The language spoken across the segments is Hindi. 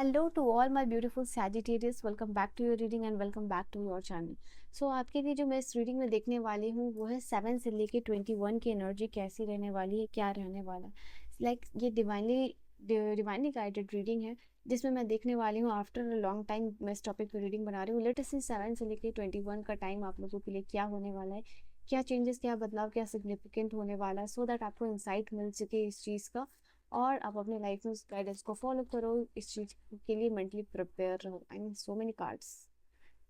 Hello to all my beautiful Sagittarius, welcome back to your reading and welcome back to your channel. So आपके लिए जो मैं इस रीडिंग में देखने वाली हूँ वो है 7 से लेके 21 की एनर्जी कैसी रहने वाली है, क्या रहने वाला है। ये डिवाइनली गाइडेड रीडिंग है जिसमें मैं देखने वाली हूँ आफ्टर अ लॉन्ग टाइम मैं इस टॉपिक पर रीडिंग बना रही हूँ। लेटेस्ट सी 7 से लेके 21 का टाइम आप लोगों के लिए क्या होने वाला है, क्या चेंजेस, क्या बदलाव, क्या सिग्निफिकेंट होने वाला है, सो दैट आपको इंसाइट मिल सके इस चीज़ का और आप अपने लाइफ में उस गाइडेंस को फॉलो करो। इस चीज के लिए मेंटली प्रिपेयर रहो। I mean so many cards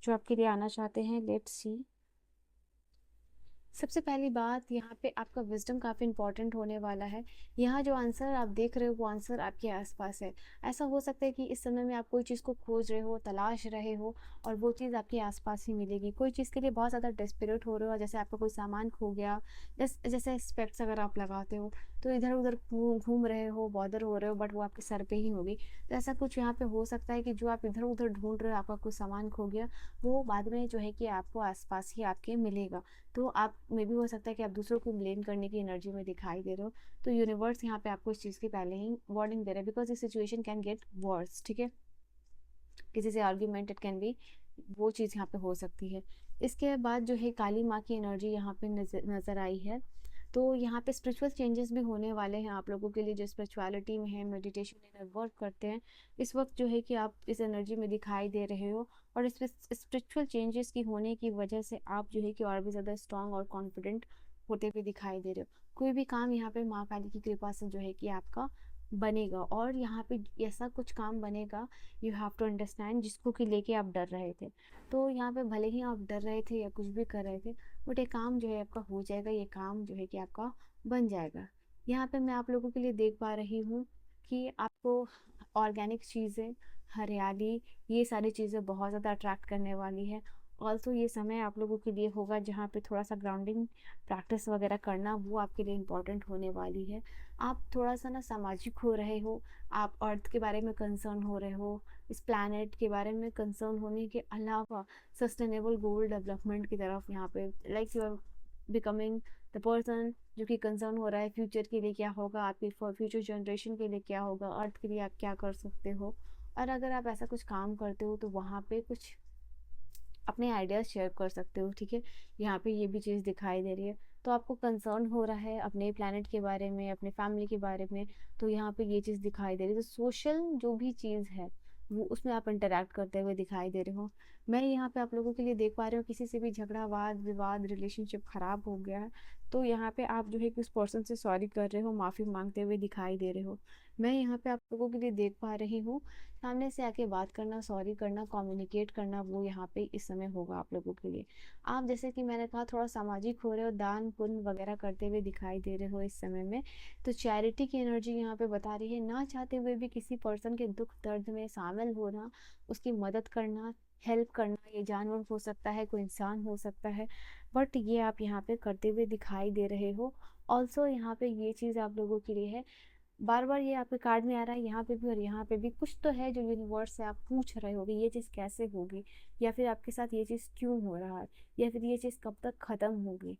जो आपके लिए आना चाहते हैं। Let's see. सबसे पहली बात, यहाँ पे आपका विजडम काफ़ी इंपॉर्टेंट होने वाला है। यहाँ जो आंसर आप देख रहे हो वो आंसर आपके आसपास है। ऐसा हो सकता है कि इस समय में आप कोई चीज़ को खोज रहे हो, तलाश रहे हो और वो चीज़ आपके आसपास ही मिलेगी। कोई चीज़ के लिए बहुत ज़्यादा डेस्परेट हो रहे हो, जैसे आपका कोई सामान खो गया, जैसे स्पेक्ट्स अगर आप लगाते हो तो इधर उधर घूम रहे हो, बॉदर हो रहे हो, बट वो आपके सर पे ही होगी। तो ऐसा कुछ यहाँ पे हो सकता है कि जो आप इधर उधर ढूंढ रहे हो, आपका कोई सामान खो गया, वो बाद में जो है कि आपको आसपास ही आपके मिलेगा। तो आप में भी हो सकता है कि आप दूसरों को ब्लेम करने की एनर्जी में दिखाई दे रहे हो। तो यूनिवर्स यहाँ पे आपको इस चीज़ की पहले ही वार्निंग दे रहा है, because this situation can get worse. ठीक है, किसी से आर्ग्यूमेंट इट कैन बी, वो चीज़ यहाँ पे हो सकती है। इसके बाद जो है काली माँ की एनर्जी यहाँ पे नजर आई है। तो यहाँ पे स्पिरिचुअल चेंजेस भी होने वाले हैं आप लोगों के लिए जो स्पिरिचुअलिटी में है, मेडिटेशन इनर वर्क करते हैं। इस वक्त जो है कि आप इस एनर्जी में दिखाई दे रहे हो और इस स्पिरिचुअल चेंजेस की होने की वजह से आप जो है कि और भी ज़्यादा स्ट्रांग और कॉन्फिडेंट होते हुए दिखाई दे रहे हो। कोई भी काम यहाँ पे माँ काली की कृपा से जो है कि आपका बनेगा और यहाँ पे ऐसा कुछ काम बनेगा, यू हैव टू अंडरस्टैंड, जिसको कि लेके आप डर रहे थे। तो यहाँ पे भले ही आप डर रहे थे या कुछ भी कर रहे थे, बट ये काम जो है आपका हो जाएगा, ये काम जो है कि आपका बन जाएगा। यहाँ पे मैं आप लोगों के लिए देख पा रही हूँ कि आपको ऑर्गेनिक चीज़ें, हरियाली, ये सारी चीज़ें बहुत ज़्यादा अट्रैक्ट करने वाली है। ऑल्सो ये समय आप लोगों के लिए होगा जहाँ पे थोड़ा सा ग्राउंडिंग प्रैक्टिस वगैरह करना वो आपके लिए इम्पोर्टेंट होने वाली है। आप थोड़ा सा ना सामाजिक हो रहे हो, आप अर्थ के बारे में कंसर्न हो रहे हो, इस प्लैनेट के बारे में कंसर्न होने के अलावा सस्टेनेबल गोल डेवलपमेंट की तरफ यहाँ पे like you are becoming the person जो कि कंसर्न हो रहा है फ्यूचर के लिए क्या होगा, आपकी फ्यूचर जनरेशन के लिए क्या होगा, अर्थ के लिए आप क्या कर सकते हो। और अगर आप ऐसा कुछ काम करते हो तो वहाँ पे कुछ अपने आइडियाज़ शेयर कर सकते हो। ठीक है, यहाँ पे ये भी चीज़ दिखाई दे रही है। तो आपको कंसर्न हो रहा है अपने प्लानट के बारे में, अपने फैमिली के बारे में, तो यहाँ पे ये चीज़ दिखाई दे रही है। तो सोशल जो भी चीज़ है वो उसमें आप इंटरेक्ट करते हुए दिखाई दे रहे हो। मैं यहाँ पे आप लोगों के लिए देख पा रही हूँ किसी से भी झगड़ा, वाद विवाद, रिलेशनशिप खराब हो गया है, तो यहाँ पे आप जो है कि उस पर्सन से सॉरी कर रहे हो, माफ़ी मांगते हुए दिखाई दे रहे हो। मैं यहाँ पे आप लोगों के लिए देख पा रही हूँ सामने से आके बात करना, सॉरी करना, कम्युनिकेट करना, वो यहाँ पे इस समय होगा आप लोगों के लिए। आप जैसे कि मैंने कहा थोड़ा सामाजिक हो रहे हो, दान पुण्य वगैरह करते हुए दिखाई दे रहे हो इस समय में। तो चैरिटी की एनर्जी यहाँ पे बता रही है, ना चाहते हुए भी किसी पर्सन के दुख दर्द में शामिल होना, उसकी मदद करना, हेल्प करना। ये जानवर हो सकता है, कोई इंसान हो सकता है, बट ये आप यहाँ पे करते हुए दिखाई दे रहे हो। ऑल्सो यहाँ पे ये चीज़ आप लोगों के लिए है, बार बार ये आपके कार्ड में आ रहा है, यहाँ पे भी और यहाँ पे भी कुछ तो है जो यूनिवर्स से आप पूछ रहे होगे ये चीज़ कैसे होगी, या फिर आपके साथ ये चीज़ क्यों हो रहा है, या फिर ये चीज़ कब तक ख़त्म होगी।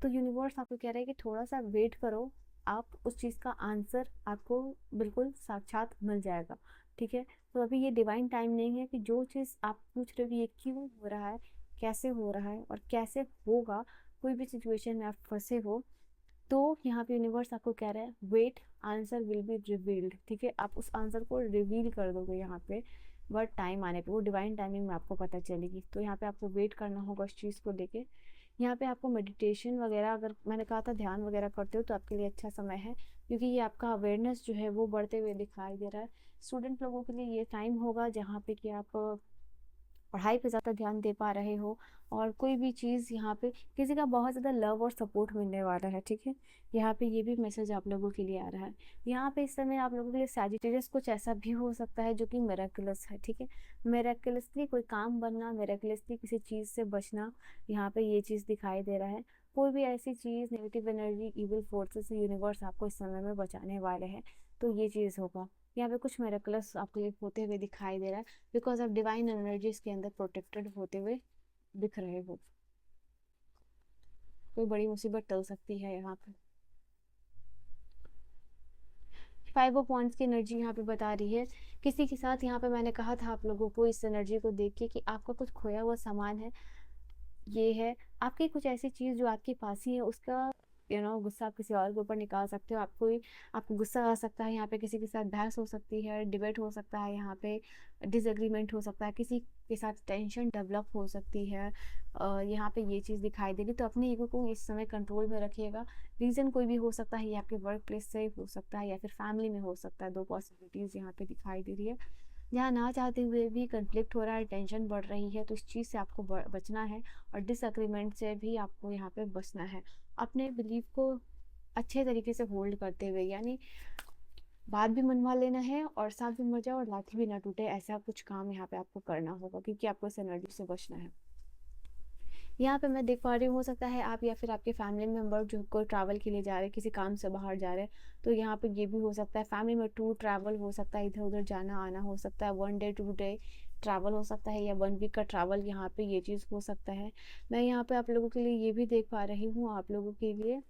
तो यूनिवर्स आपको कह रहा है कि थोड़ा सा वेट करो, आप उस चीज़ का आंसर आपको बिल्कुल साक्षात मिल जाएगा। ठीक है, तो अभी ये डिवाइन टाइम नहीं है कि जो चीज़ आप पूछ रहे हो कि ये क्यों हो रहा है, कैसे हो रहा है और कैसे होगा, कोई भी सिचुएशन में आप फंसे हो, तो यहाँ पे यूनिवर्स आपको कह रहा है wait, answer will be revealed. ठीक है, आप उस आंसर को रिवील कर दोगे यहाँ पे, बट टाइम आने पे वो डिवाइन टाइमिंग में आपको पता चलेगी। तो यहाँ पे आपको वेट करना होगा उस चीज़ को लेके। यहाँ पे आपको मेडिटेशन वगैरह, अगर मैंने कहा था ध्यान वगैरह करते हो तो आपके लिए अच्छा समय है, क्योंकि ये आपका अवेयरनेस जो है वो बढ़ते हुए दिखाई दे रहा है। स्टूडेंट लोगों के लिए ये टाइम होगा जहाँ पे कि आप पढ़ाई पे ज़्यादा ध्यान दे पा रहे हो और कोई भी चीज़ यहाँ पे किसी का बहुत ज़्यादा लव और सपोर्ट मिलने वाला है। ठीक है, यहाँ पे ये भी मैसेज आप लोगों के लिए आ रहा है। यहाँ पे इस समय आप लोगों के लिए सैजिटेरियस कुछ ऐसा भी हो सकता है जो कि मिरेकुलस है। ठीक है, मिरेकुलसली कोई काम बनना, मिरेकुलसली किसी चीज़ से बचना, यहाँ पे ये चीज़ दिखाई दे रहा है। कोई भी ऐसी चीज़, नेगेटिव एनर्जी, इविल फोर्सेस से यूनिवर्स आपको इस समय में बचाने वाले हैं। तो ये चीज़ होगा, यहाँ पे कुछ मिरेकुलस आपके लिए होते हुए दिखाई दे रहा है, बिकॉज आप डिवाइन एनर्जीज के अंदर प्रोटेक्टेड होते हुए दिख रहे हो। कोई बड़ी मुसीबत टल सकती है यहाँ पे। 5 ऑफ वांड्स की एनर्जी यहाँ पे बता रही है किसी के साथ। यहाँ पे मैंने कहा था आप लोगों को इस एनर्जी को देख के कि आपका कुछ खोया हुआ सामान है, ये है आपकी कुछ ऐसी चीज़ जो आपके पास ही है, उसका गुस्सा आप किसी और के ऊपर निकाल सकते हो। आपको गुस्सा आ सकता है, यहाँ पे किसी के साथ बहस हो सकती है, डिबेट हो सकता है, यहाँ पे डिसएग्रीमेंट हो सकता है, किसी के साथ टेंशन डेवलप हो सकती है। यहाँ पे ये चीज़ दिखाई दे रही, तो अपने ईगो को इस समय कंट्रोल में रखिएगा। रीज़न कोई भी हो सकता है, ये आपके वर्क प्लेस से हो सकता है या फिर फैमिली में हो सकता है। 2 पॉसिबिलिटीज़ यहाँ पे दिखाई दे रही है। यहाँ ना चाहते हुए भी कन्फ्लिक्ट हो रहा है, टेंशन बढ़ रही है, तो इस चीज़ से आपको बचना है और डिसएग्रीमेंट से भी आपको यहाँ पे बचना है। अपने बिलीफ को अच्छे तरीके से होल्ड करते हुए, यानी बात भी मनवा लेना है और साथ भी मर जाए और लाठी भी ना टूटे, ऐसा कुछ काम यहाँ पे आपको करना होगा क्योंकि आपको इस एनर्जी से बचना है। यहाँ पे मैं देख पा रही हूँ, हो सकता है आप या फिर आपके फैमिली मेम्बर जो कोई ट्रैवल के लिए जा रहे हैं, किसी काम से बाहर जा रहे हैं, तो यहाँ पे ये भी हो सकता है फैमिली में टूर ट्रैवल हो सकता है, इधर उधर जाना आना हो सकता है, 1 डे 2 डे ट्रैवल हो सकता है या 1 वीक का ट्रैवल, यहाँ पे ये चीज़ हो सकता है। मैं यहाँ पे आप लोगों के लिए ये भी देख पा रही हूँ, आप लोगों के लिए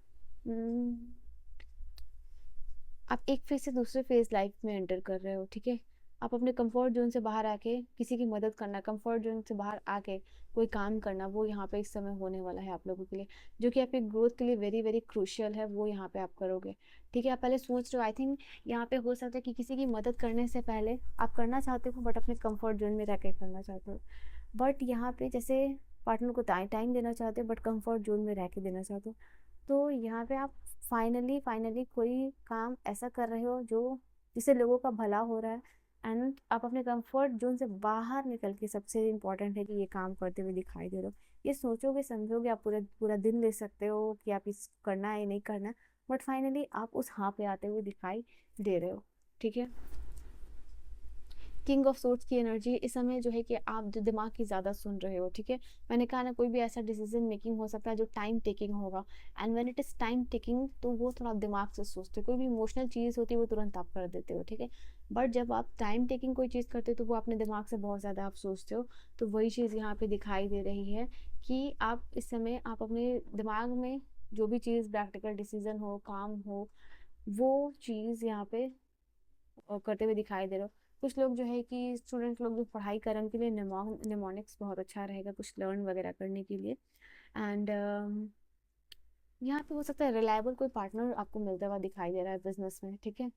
आप एक फेज से दूसरे फेज लाइफ में एंटर कर रहे हो, ठीक है। आप अपने कंफर्ट जोन से बाहर आके किसी की मदद करना, कंफर्ट जोन से बाहर आके कोई काम करना, वो यहाँ पे इस समय होने वाला है आप लोगों के लिए, जो कि आपकी ग्रोथ के लिए वेरी वेरी क्रूशियल है, वो यहाँ पे आप करोगे, ठीक है। आप पहले सोच रहे हो, आई थिंक यहाँ पे हो सकता है कि किसी की मदद करने से पहले आप करना चाहते हो बट अपने कम्फर्ट जोन में रह के करना चाहते हो, बट यहाँ पे जैसे पार्टनर को टाइम देना चाहते हो बट कम्फर्ट जोन में रह के देना चाहते हो, तो यहाँ पे आप फाइनली कोई काम ऐसा कर रहे हो जो जिससे लोगों का भला हो रहा है, एंड आप अपने कंफर्ट जोन से बाहर निकल के, सबसे इम्पोर्टेंट है कि ये काम करते हुए दिखाई दे रहे हो। ये सोचोगे समझोगे, आप पूरा पूरा दिन ले सकते हो कि आप इस करना है या नहीं करना, बट फाइनली आप उस हाँ पे आते हुए दिखाई दे रहे हो, ठीक है। किंग ऑफ सोर्ड्स की एनर्जी इस समय जो है कि आप जो दिमाग की ज़्यादा सुन रहे हो, ठीक है। मैंने कहा ना, कोई भी ऐसा डिसीजन मेकिंग हो सकता है जो टाइम टेकिंग होगा, and when it is time taking तो वो थोड़ा आप दिमाग से सोचते हो। कोई भी इमोशनल चीज़ होती है वो तुरंत आप कर देते हो, ठीक है। बट जब आप टाइम टेकिंग कोई चीज़ करते हो तो वो अपने दिमाग से बहुत ज़्यादा आप सोचते हो, तो वही चीज़ यहाँ पे दिखाई दे रही है कि आप इस समय आप अपने दिमाग में जो भी चीज़ प्रैक्टिकल डिसीजन हो, काम हो, वो चीज़ यहाँ पे करते हुए दिखाई दे रहे हो। कुछ लोग जो है कि स्टूडेंट लोग जो पढ़ाई करें उनके लिए निमोनिक्स बहुत अच्छा रहेगा, कुछ लर्न वगैरह करने के लिए। एंड यहाँ पे हो सकता है रिलायबल कोई पार्टनर आपको मिलता हुआ दिखाई दे रहा है बिजनेस में, ठीक है।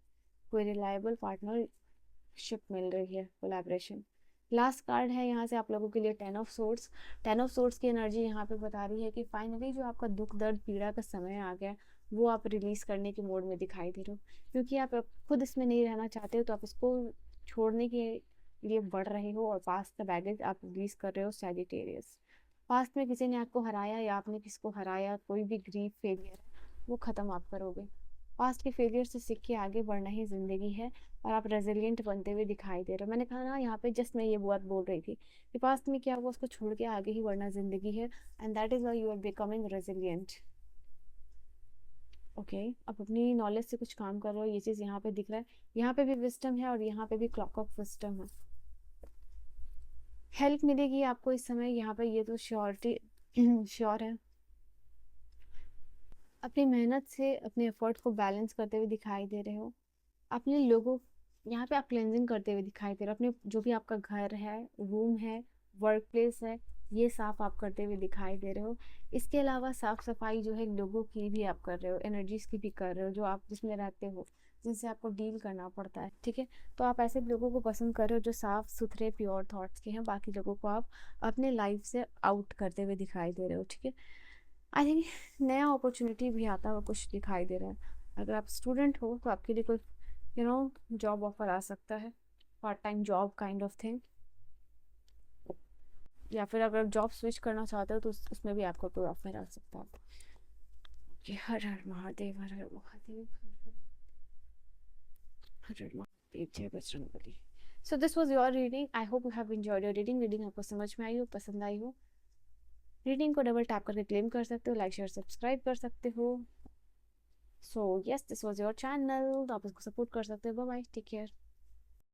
कोई रिलायबल पार्टनरशिप मिल रही है, कोलैबोरेशन। लास्ट कार्ड है यहाँ से आप लोगों के लिए 10 ऑफ सोर्ड्स। 10 ऑफ सोर्ड्स की एनर्जी यहाँ पे बता रही है कि फाइनली जो आपका दुख दर्द पीड़ा का समय आ गया, वो आप रिलीज करने के मोड में दिखाई दे रहे हो, क्योंकि आप खुद इसमें नहीं रहना चाहते हो, तो आप इसको छोड़ने के लिए बढ़ रहे हो और पास्ट का बैगेज आप रिलीज कर रहे हो। सैजिटेरियस, पास्ट में किसी ने आपको हराया या आपने किसी को हराया, कोई भी ग्रीफ फेलियर है वो ख़त्म आप करोगे। पास्ट के फेलियर से सीख के आगे बढ़ना ही ज़िंदगी है और आप रेजिलियंट बनते हुए दिखाई दे रहे हो। मैंने कहा ना, यहाँ पे जस्ट मैं ये बात बोल रही थी कि पास्ट में क्या हुआ उसको छोड़ के आगे ही बढ़ना ज़िंदगी है, and that is why you are becoming resilient, okay. आप अपनी नॉलेज से कुछ काम कर रहे हो, ये चीज़ यहाँ पे दिख रहा है। यहाँ पे भी विस्डम है और यहाँ पे भी क्लॉक ऑफ विस्डम है। हेल्प मिलेगी आपको इस समय, यहाँ पे ये तो श्योरिटी श्योर है। अपनी मेहनत से अपने एफर्ट को बैलेंस करते हुए दिखाई दे रहे हो। अपने लोगों, यहाँ पे आप क्लेंजिंग करते हुए दिखाई दे रहे हो। अपने जो भी आपका घर है, रूम है, वर्क प्लेस है, ये साफ आप करते हुए दिखाई दे रहे हो। इसके अलावा साफ सफाई जो है लोगों की भी आप कर रहे हो, एनर्जीज की भी कर रहे हो जो आप जिसमें रहते हो, जिनसे आपको डील करना पड़ता है, ठीक है। तो आप ऐसे लोगों को पसंद कर रहे हो जो साफ सुथरे प्योर थॉट्स के हैं, बाकी लोगों को आप अपने लाइफ से आउट करते हुए दिखाई दे रहे हो, ठीक है। आई थिंक नया अपॉर्चुनिटी भी आता हुआ कुछ दिखाई दे रहा है। अगर आप स्टूडेंट हो तो आपके लिए कोई जॉब ऑफर आ सकता है, part time job kind of thing, या फिर अगर जॉब स्विच करना चाहते हो तो उसमें भी आपको कोई ऑफर आ सकता है। हर हर महादेव, हर हर महादेव, हर हर महादेव, जय Bajrangbali. So this was your reading. I hope you have enjoyed your reading आपको समझ में आई हो, पसंद आई हो। रीडिंग को डबल टैप करके क्लेम कर सकते हो, लाइक शेयर सब्सक्राइब कर सकते हो। So yes, this was your channel, तो आप इसको सपोर्ट कर सकते हो। Bye bye, take care.